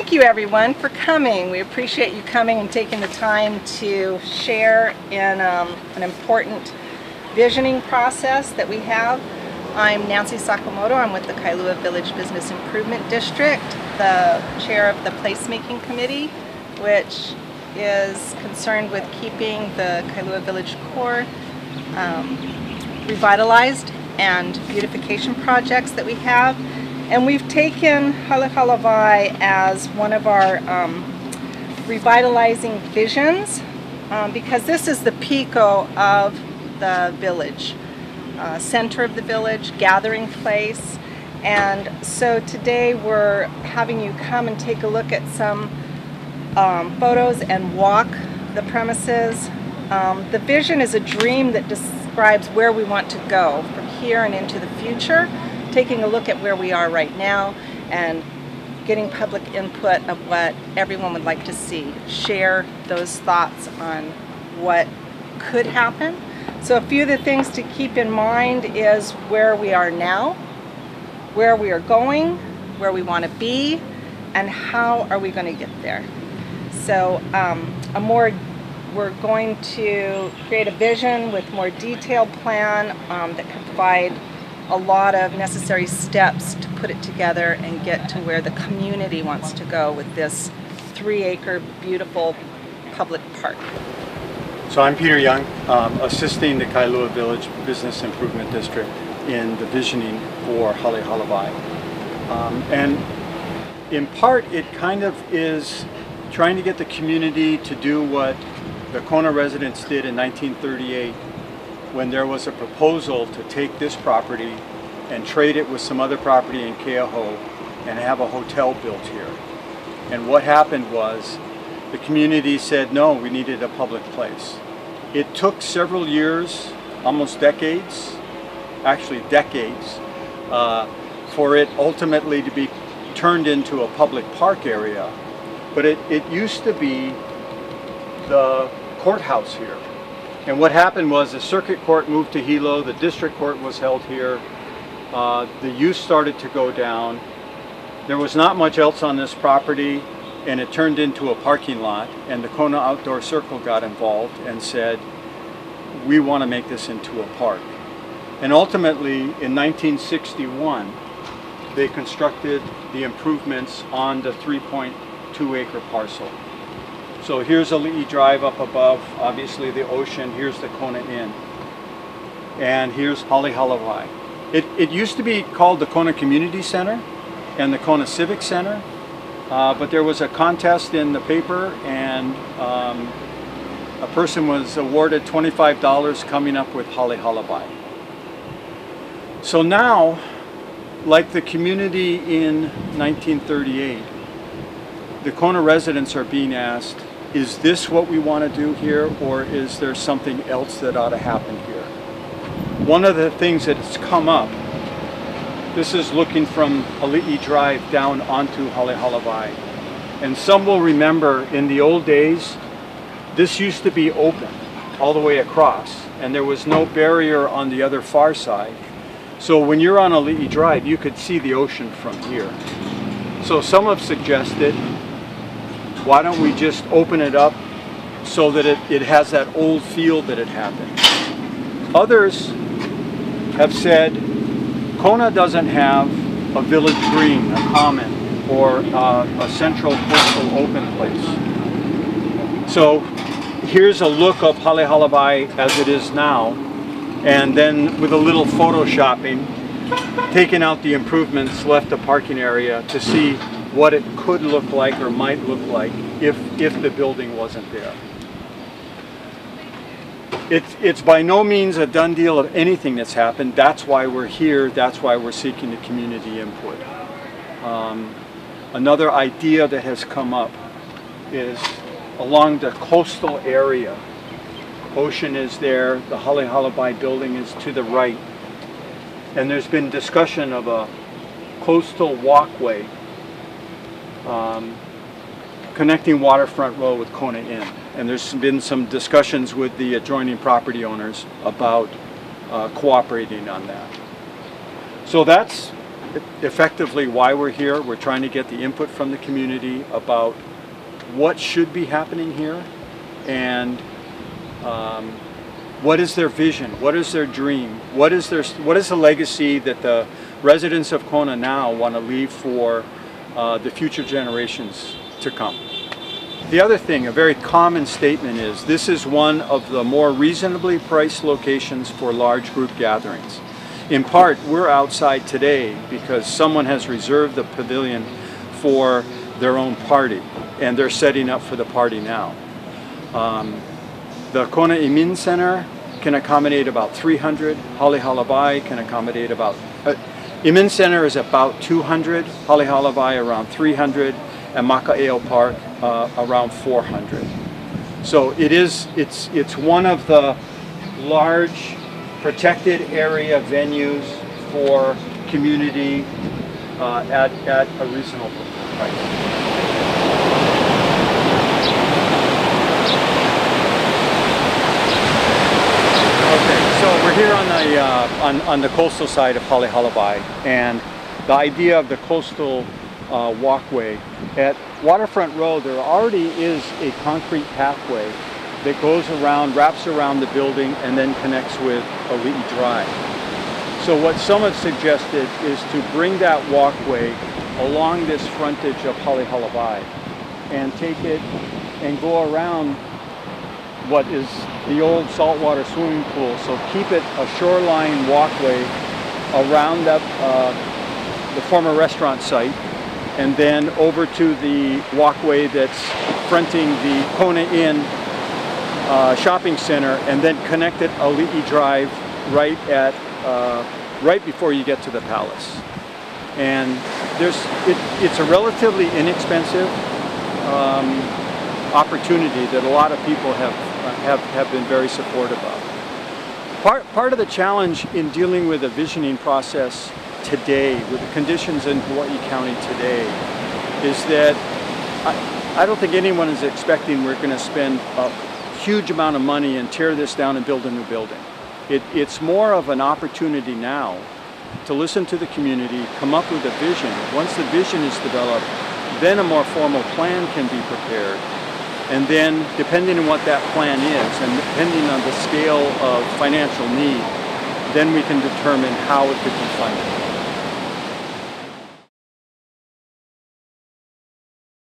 thank you everyone for coming. We appreciate you coming and taking the time to share in an important visioning process that we have. I'm Nancy Sakamoto. I'm with the Kailua Village Business Improvement District, the chair of the placemaking committee, which is concerned with keeping the Kailua Village core revitalized and beautification projects that we have. And we've taken Halawai as one of our revitalizing visions because this is the pico of the village, center of the village, gathering place. And so today we're having you come and take a look at some photos and walk the premises. The vision is a dream that describes where we want to go from here and into the future, taking a look at where we are right now and getting public input of what everyone would like to see. Share those thoughts on what could happen. So a few of the things to keep in mind is where we are now, where we are going, where we want to be, and how are we going to get there. So we're going to create a vision with more detailed plan that can provide a lot of necessary steps to put it together and get to where the community wants to go with this 3-acre beautiful public park. So I'm Peter Young, assisting the Kailua Village Business Improvement District in the visioning for Halawai. And in part it kind of is trying to get the community to do what the Kona residents did in 1938 when there was a proposal to take this property and trade it with some other property in Keauhou and have a hotel built here. And what happened was the community said, no, we needed a public place. It took several years, almost decades, actually decades, for it ultimately to be turned into a public park area. But it used to be the courthouse here. And what happened was the circuit court moved to Hale, the district court was held here, the use started to go down. There was not much else on this property, and it turned into a parking lot, and the Kona Outdoor Circle got involved and said, we want to make this into a park. And ultimately, in 1961, they constructed the improvements on the 3.2-acre parcel. So here's Ali'i Drive up above, obviously the ocean, here's the Kona Inn, and here's Halawai. It used to be called the Kona Community Center and the Kona Civic Center, but there was a contest in the paper and a person was awarded $25 coming up with Halawai. So now, like the community in 1938, the Kona residents are being asked, is this what we want to do here, or is there something else that ought to happen here? One of the things that's come up, this is looking from Ali'i Drive down onto Halawai. And some will remember in the old days, this used to be open all the way across, and there was no barrier on the other far side. So when you're on Ali'i Drive, you could see the ocean from here. So some have suggested, why don't we just open it up so that it has that old feel that it happened. Others have said, Kona doesn't have a village green, a common, or a central coastal open place. So here's a look of Halawai as it is now, and then with a little photoshopping, taking out the improvements, left a parking area to see what it could look like or might look like if the building wasn't there. It's by no means a done deal of anything that's happened. That's why we're here. That's why we're seeking the community input. Another idea that has come up is along the coastal area. Ocean is there. The Halawai building is to the right. And there's been discussion of a coastal walkway connecting Waterfront Road with Kona Inn. And there's been some discussions with the adjoining property owners about cooperating on that. So that's effectively why we're here. We're trying to get the input from the community about what should be happening here, and what is their vision, what is their dream, what is the legacy that the residents of Kona now want to leave for the future generations to come. The other thing, a very common statement is, this is one of the more reasonably priced locations for large group gatherings. In part, we're outside today because someone has reserved the pavilion for their own party, and they're setting up for the party now. The Kona Imin Center can accommodate about 300. Hale Halawai can accommodate about, Imin Center is about 200, Hale Halawai around 300, and Maka'eo Park around 400. So it's one of the large protected area venues for community at a reasonable price. So we're here on the coastal side of Hale Halawai, and the idea of the coastal walkway. At Waterfront Road, there already is a concrete pathway that goes around, wraps around the building, and then connects with Ali'i Drive. So what some have suggested is to bring that walkway along this frontage of Hale Halawai and take it and go around what is the old saltwater swimming pool. So keep it a shoreline walkway around the former restaurant site, and then over to the walkway that's fronting the Kona Inn shopping center, and then connect it Ali'i Drive right before you get to the palace. And it's a relatively inexpensive opportunity that a lot of people have been very supportive of. Part of the challenge in dealing with the visioning process today, with the conditions in Hawaii County today, is that I don't think anyone is expecting we're going to spend a huge amount of money and tear this down and build a new building. It's more of an opportunity now to listen to the community, come up with a vision. Once the vision is developed, then a more formal plan can be prepared. And then, depending on what that plan is, and depending on the scale of financial need, then we can determine how it could be funded.